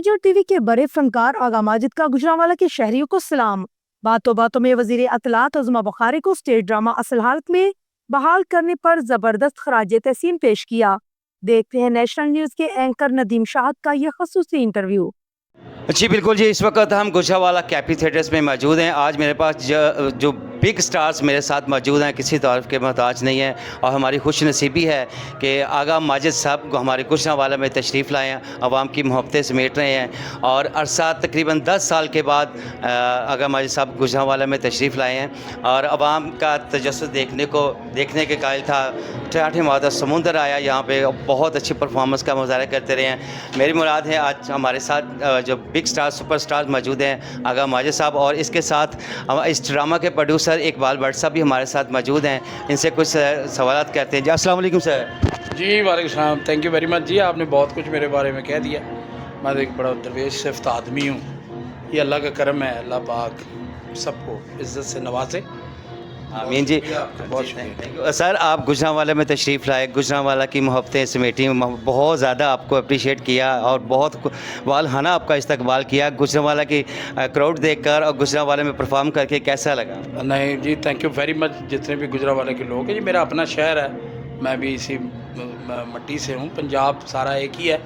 Media TV के बड़े फनकार आगा माजिद का गुजरांवाला के शहरियों को सलाम। बातों बातों में वजीर अतलात उज़्मा बुखारी को स्टेट ड्रामा असल हालत में बहाल करने पर जबरदस्त खराज तहसीन पेश किया। देखते हैं नेशनल न्यूज के एंकर नदीम शाहद का यह खसूसी इंटरव्यू। जी बिल्कुल जी, इस वक्त हम गुजरांवाला कैपी थिएटर्स में मौजूद हैं। आज मेरे पास जो बिग स्टार्स मेरे साथ मौजूद हैं, किसी तारीफ के मोहताज नहीं हैं और हमारी खुश नसीबी है कि आगा माजिद साहब को हमारे गुजरांवाला में तशरीफ़ लाए हैं, आवाम की मोहब्बतें समेट रहे हैं और अरसा तकरीबन 10 साल के बाद आगा माजिद साहब गुजरांवाला में तशरीफ़ लाए हैं और आवाम का तजस्सुस देखने के कायल था। ठेठे मादा समुंदर आया, यहाँ पे बहुत अच्छी परफॉर्मेंस का मुजाहरा करते रहे हैं। मेरी मुराद है आज हमारे साथ जो बिग स्टार सुपर स्टार मौजूद हैं आगा माजिद साहब, और इसके साथ इस ड्रामा के प्रोड्यूसर इकबाल भट्ट साहब भी हमारे साथ मौजूद हैं। इनसे कुछ सवालात करते हैं। जी अस्सलाम वालेकुम सर। जी वालेकुम सलाम, थैंक यू वेरी मच। जी आपने बहुत कुछ मेरे बारे में कह दिया। मैं एक बड़ा दरवेश सिफ्त आदमी हूँ। ये अल्लाह का करम है, अल्लाह पाक सबको इज़्ज़त से नवाजे। आमीन जी। बहुत शुक्रिया सर, आप गुजरांवाला में तशरीफ़ लाए, गुजरांवाला की मोहब्बतें समेटी, बहुत ज़्यादा आपको अप्रिशिएट किया और बहुत वालहाना आपका इस्तकबाल किया। गुजरांवाला की क्राउड देखकर और गुजरांवाला में परफॉर्म करके कैसा लगा? नहीं जी, थैंक यू वेरी मच। जितने भी गुजरांवाला के लोग हैं, ये मेरा अपना शहर है, मैं भी इसी मट्टी से हूँ, पंजाब सारा एक ही है।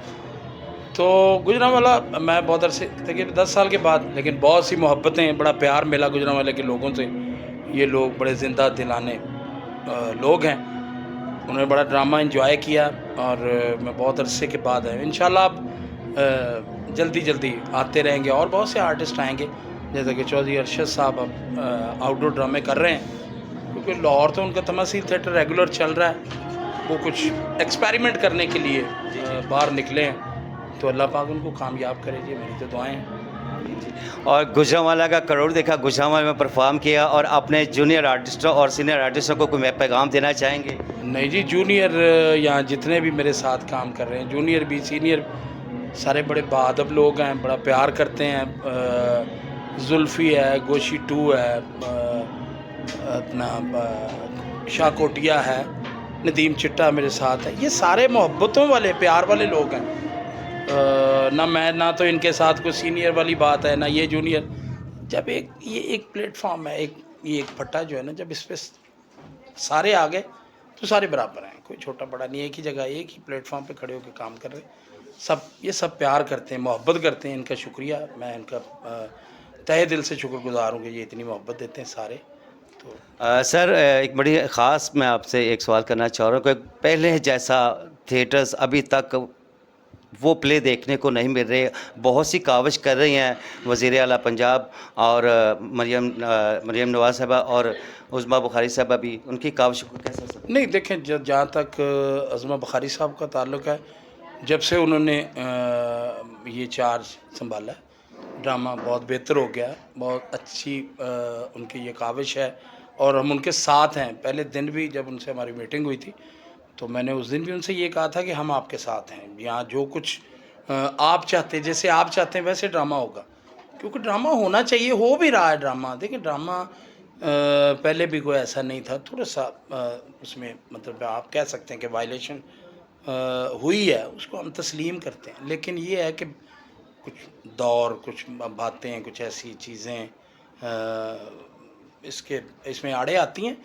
तो गुजरांवाला मैं बहुत अरसे तकरीबन 10 साल के बाद, लेकिन बहुत सी मोहब्बतें, बड़ा प्यार मिला गुजरांवाला के लोगों से। ये लोग बड़े ज़िंदा दिलाने लोग हैं, उन्होंने बड़ा ड्रामा एंजॉय किया और मैं बहुत अरसे के बाद है। इंशाल्लाह आप जल्दी आते रहेंगे और बहुत से आर्टिस्ट आएंगे, जैसे कि चौधरी अरशद साहब अब आउटडोर ड्रामे कर रहे हैं, क्योंकि लाहौर तो उनका तमसील थिएटर रेगुलर चल रहा है। वो कुछ एक्सपेरिमेंट करने के लिए बाहर निकले हैं, तो अल्लाह पाक उनको कामयाब करे। जी मेरी तो दुआएं हैं। और गुजरांवाला का करोड़ देखा, गुजरांवाला में परफॉर्म किया और अपने जूनियर आर्टिस्टों और सीनियर आर्टिस्टों को कोई पैगाम देना चाहेंगे? नहीं जी, जूनियर यहाँ जितने भी मेरे साथ काम कर रहे हैं, जूनियर भी सीनियर, सारे बड़े बाअदब लोग हैं, बड़ा प्यार करते हैं। जुल्फ़ी है, गोशी 2 है, अपना शाह कोटिया है, नदीम चिट्टा मेरे साथ है। ये सारे मोहब्बतों वाले प्यार वाले लोग हैं। ना तो इनके साथ कोई सीनियर वाली बात है, ना ये जूनियर। जब ये एक प्लेटफॉर्म है, ये एक फट्टा जो है ना, जब इस पर सारे आ गए तो सारे बराबर हैं, कोई छोटा बड़ा नहीं। एक ही जगह, एक ही प्लेटफॉर्म पे खड़े होकर काम कर रहे हैं। ये सब प्यार करते हैं, मोहब्बत करते हैं। इनका शुक्रिया, मैं इनका तहे दिल से शुक्रगुजार हूँ कि ये इतनी मोहब्बत देते हैं सारे। तो सर, एक बड़ी ख़ास मैं आपसे एक सवाल करना चाह रहा हूँ कि पहले जैसा थिएटर्स अभी तक वो प्ले देखने को नहीं मिल रहे। बहुत सी काविश कर रही हैं वज़ीर आला पंजाब और मरियम नवाज़ साहबा और उज़्मा बुखारी साहबा भी, उनकी काविश को कैसा सब? नहीं देखें, जहाँ तक उज़्मा बुखारी साहब का ताल्लुक़ है, जब से उन्होंने ये चार्ज संभाला, ड्रामा बहुत बेहतर हो गया। बहुत अच्छी उनकी ये काविश है और हम उनके साथ हैं। पहले दिन भी जब उनसे हमारी मीटिंग हुई थी, तो मैंने उस दिन भी उनसे ये कहा था कि हम आपके साथ हैं। यहाँ जो कुछ आप चाहते, जैसे आप चाहते हैं वैसे ड्रामा होगा, क्योंकि ड्रामा होना चाहिए, हो भी रहा है ड्रामा। देखिए ड्रामा पहले भी कोई ऐसा नहीं था, थोड़ा सा उसमें मतलब आप कह सकते हैं कि वायलेशन हुई है, उसको हम तस्लीम करते हैं। लेकिन ये है कि कुछ दौर, कुछ बातें, कुछ ऐसी चीज़ें इसमें आड़े आती हैं।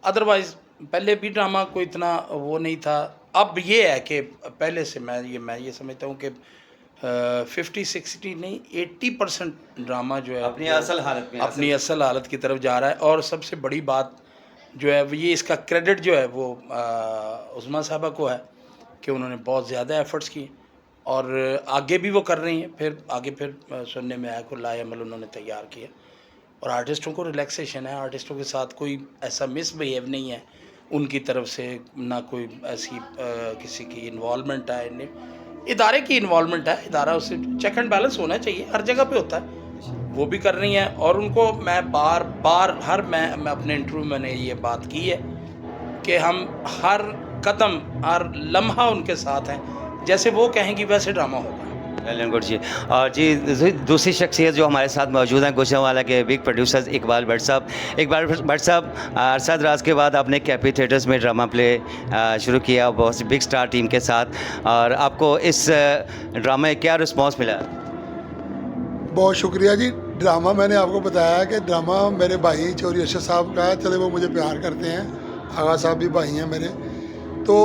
अदरवाइज़ पहले भी ड्रामा कोई इतना वो नहीं था। अब ये है कि पहले से मैं ये समझता हूँ कि 50-60 नहीं 80% ड्रामा जो है अपनी असल हालत की तरफ जा रहा है। और सबसे बड़ी बात जो है ये, इसका क्रेडिट जो है वो उज़्मा साहबा को है कि उन्होंने बहुत ज़्यादा एफ़र्ट्स किए और आगे भी वो कर रही हैं। फिर सुनने में आया को लाएमल उन्होंने तैयार किया और आर्टिस्टों को रिलैक्सेशन है। आर्टिस्टों के साथ कोई ऐसा मिसबिहेव नहीं है उनकी तरफ से, ना कोई ऐसी किसी की इन्वॉल्वमेंट है, इदारे की इन्वॉल्वमेंट है। इदारा उससे चेक एंड बैलेंस होना चाहिए, हर जगह पे होता है, वो भी कर रही हैं। और उनको मैं बार मैं अपने इंटरव्यू में मैंने ये बात की है कि हम हर कदम, हर लम्हा उनके साथ हैं, जैसे वो कहेंगी वैसे ड्रामा होगा। गुड जी। और जी दूसरी शख्सियत जो हमारे साथ मौजूद हैं, गुजरांवाला के बिग प्रोड्यूसर इकबाल भट्ट साहब। इकबाल भट्ट साहब, अरसा दराज के बाद आपने कैपी थिएटर्स में ड्रामा प्ले शुरू किया बहुत सी बिग स्टार टीम के साथ, और आपको इस ड्रामे क्या रिस्पॉन्स मिला? बहुत शुक्रिया जी। ड्रामा मैंने आपको बताया कि ड्रामा मेरे भाई चौधरी अरशद साहब का है, चले वो मुझे प्यार करते हैं, आगा साहब भी भाई हैं मेरे। तो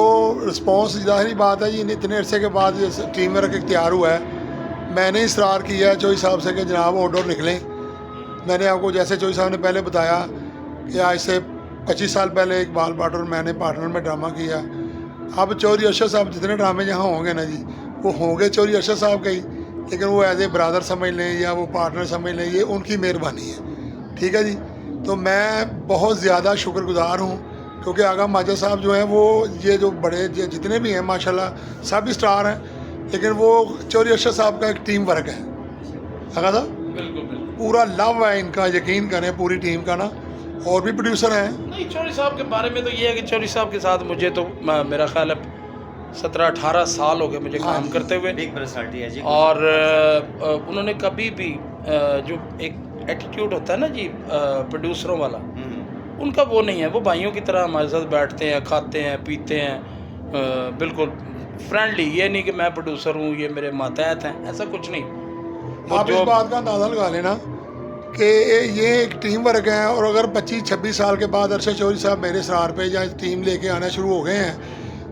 रिस्पॉन्स ज़ाहिरी बात है जी, इतने अरसे के बाद टीम वर्क इख्तियार हुआ है। मैंने इसरार किया है चौधरी साहब से कि जनाब आउटडोर निकलें। मैंने आपको जैसे चौधरी साहब ने पहले बताया कि आज से 25 साल पहले इकबाल पार्टनर मैंने पार्टनर में ड्रामा किया। अब चौधरी अरशद साहब जितने ड्रामे यहाँ होंगे ना जी, वो होंगे चौधरी अरशद साहब के ही, लेकिन वो एज ए ब्रदर समझ लें या वो पार्टनर समझ लें, ये उनकी मेहरबानी है। ठीक है जी। तो मैं बहुत ज़्यादा शुक्रगुजार हूँ क्योंकि आगा माजिद साहब जो हैं वो ये जो बड़े जितने भी हैं माशाल्लाह सब स्टार हैं, लेकिन वो चौधरी अरशद साहब का एक टीम वर्क है। आगा साहब बिल्कुल बिल्कुल पूरा लव है इनका, यकीन करें पूरी टीम का ना। और भी प्रोड्यूसर हैं। नहीं, चौधरी साहब के बारे में तो ये है कि चौधरी साहब के साथ मुझे तो मेरा ख्याल है 17-18 साल हो गए मुझे काम करते हुए। बिग पर्सनालिटी है जी। और उन्होंने कभी भी जो एक एटीट्यूड होता है ना जी प्रोड्यूसरों वाला, उनका वो नहीं है। वो भाइयों की तरह हमारे साथ बैठते हैं, खाते हैं, पीते हैं, बिल्कुल फ्रेंडली। ये नहीं कि मैं प्रोड्यूसर हूँ, ये मेरे मातहत हैं, ऐसा कुछ नहीं। वो आप इस बात का अंदाज़ा लगा लेना कि ये एक टीम वर्क है। और अगर 25-26 साल के बाद अरशद चौधरी साहब मेरे सरार पे या टीम लेके आना शुरू हो गए हैं,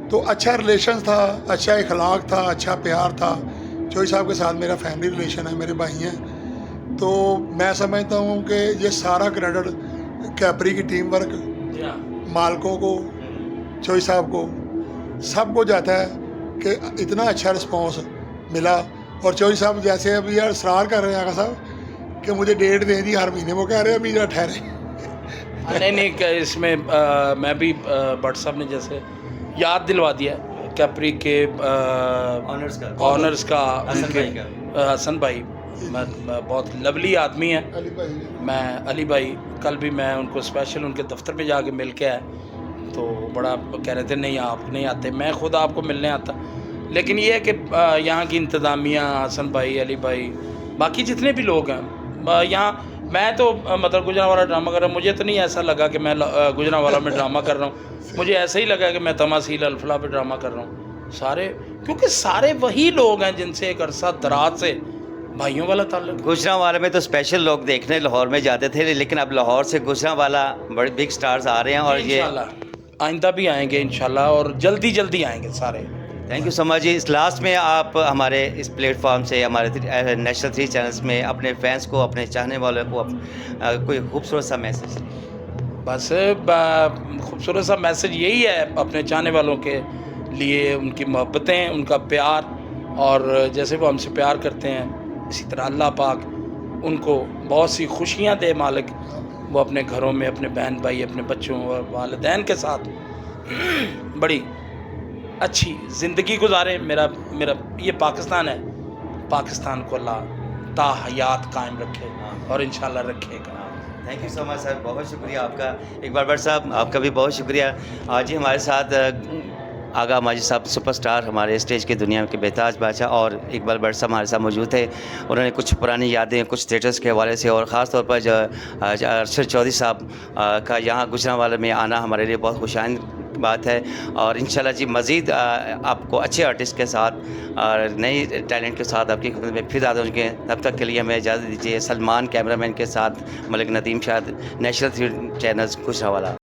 तो अच्छा रिलेशन था, अच्छा इखलाक था, अच्छा प्यार था। चौधरी साहब के साथ मेरा फैमिली रिलेशन है, मेरे भाई हैं। तो मैं समझता हूँ कि ये सारा क्रेडिट कैपरी की टीम वर्क, मालकों को, चौधरी साहब को, सबको जाता है कि इतना अच्छा रिस्पॉन्स मिला। और चौधरी साहब जैसे अभी यार इसरार कर रहे हैं आगा साहब कि मुझे डेट दें जी हर महीने, वो कह रहे हैं अभी जरा ठहरे। नहीं इसमें मैं भी भट्ट साहब ने जैसे याद दिलवा दिया कैपरी के ऑनर्स का हसन भाई बहुत लवली आदमी है। अली भाई मैं अली भाई कल भी मैं उनको स्पेशल उनके दफ्तर में जाके मिल के आया, तो बड़ा कह रहे थे नहीं आप नहीं आते, मैं खुद आपको मिलने आता। लेकिन ये है कि यहाँ की इंतज़ामिया, हसन भाई, अली भाई, बाकी जितने भी लोग हैं यहाँ, मैं तो मतलब गुजरांवाला ड्रामा कर रहा हूँ, मुझे तो नहीं ऐसा लगा कि मैं गुजरांवाला में ड्रामा कर रहा हूँ। मुझे ऐसा ही लगा कि मैं तमासील अल्फला पे ड्रामा कर रहा हूँ। सारे क्योंकि सारे वही लोग हैं जिनसे एक अरसा दराज से भाइयों वाला ताल्लुक। गुजरांवाला में तो स्पेशल लोग देखने लाहौर में जाते थे, लेकिन अब लाहौर से गुजरांवाला बड़े बिग स्टार्स आ रहे हैं और ये इंशाल्लाह आइंदा भी आएंगे इंशाल्लाह, और जल्दी जल्दी आएंगे सारे। थैंक यू सो मच जी। इस लास्ट में आप हमारे इस प्लेटफॉर्म से, हमारे नेशनल 3 चैनल्स में अपने फैंस को, अपने चाहने वालों को कोई खूबसूरत सा मैसेज। बस खूबसूरत सा मैसेज यही है अपने चाहने वालों के लिए, उनकी मोहब्बतें, उनका प्यार, और जैसे वो हमसे प्यार करते हैं इसी तरह अल्लाह पाक उनको बहुत सी खुशियाँ दे मालिक। वो अपने घरों में अपने बहन भाई, अपने बच्चों और वालिदैन के साथ बड़ी अच्छी ज़िंदगी गुजारें। मेरा ये पाकिस्तान है, पाकिस्तान को अल्लाह ताहयात कायम रखे और इंशाल्लाह रखेगा। Thank you so much sir, बहुत शुक्रिया आपका। इकबाल भट्ट साहब आपका भी बहुत शुक्रिया। आज ही हमारे साथ आगा माजिद साहब सुपरस्टार, हमारे स्टेज की दुनिया के बेताज बादशाह, और इकबाल भट्ट साहब हमारे साथ मौजूद थे। उन्होंने कुछ पुरानी यादें, कुछ थिएटर्स के हवाले से, और ख़ास तौर पर जो अरशद चौधरी साहब का यहाँ गुजरांवाला में आना हमारे लिए बहुत खुशाइंद बात है। और इंशाल्लाह जी मज़ीद आपको अच्छे आर्टिस्ट के साथ और नई टैलेंट के साथ आपकी खिदमत में फिर आते होंगे। तब तक के लिए हमें इजाज़त दीजिए। सलमान कैमरामैन के साथ मलिक नदीम शाह, नेशनल 3 चैनल्स गुजरांवाला।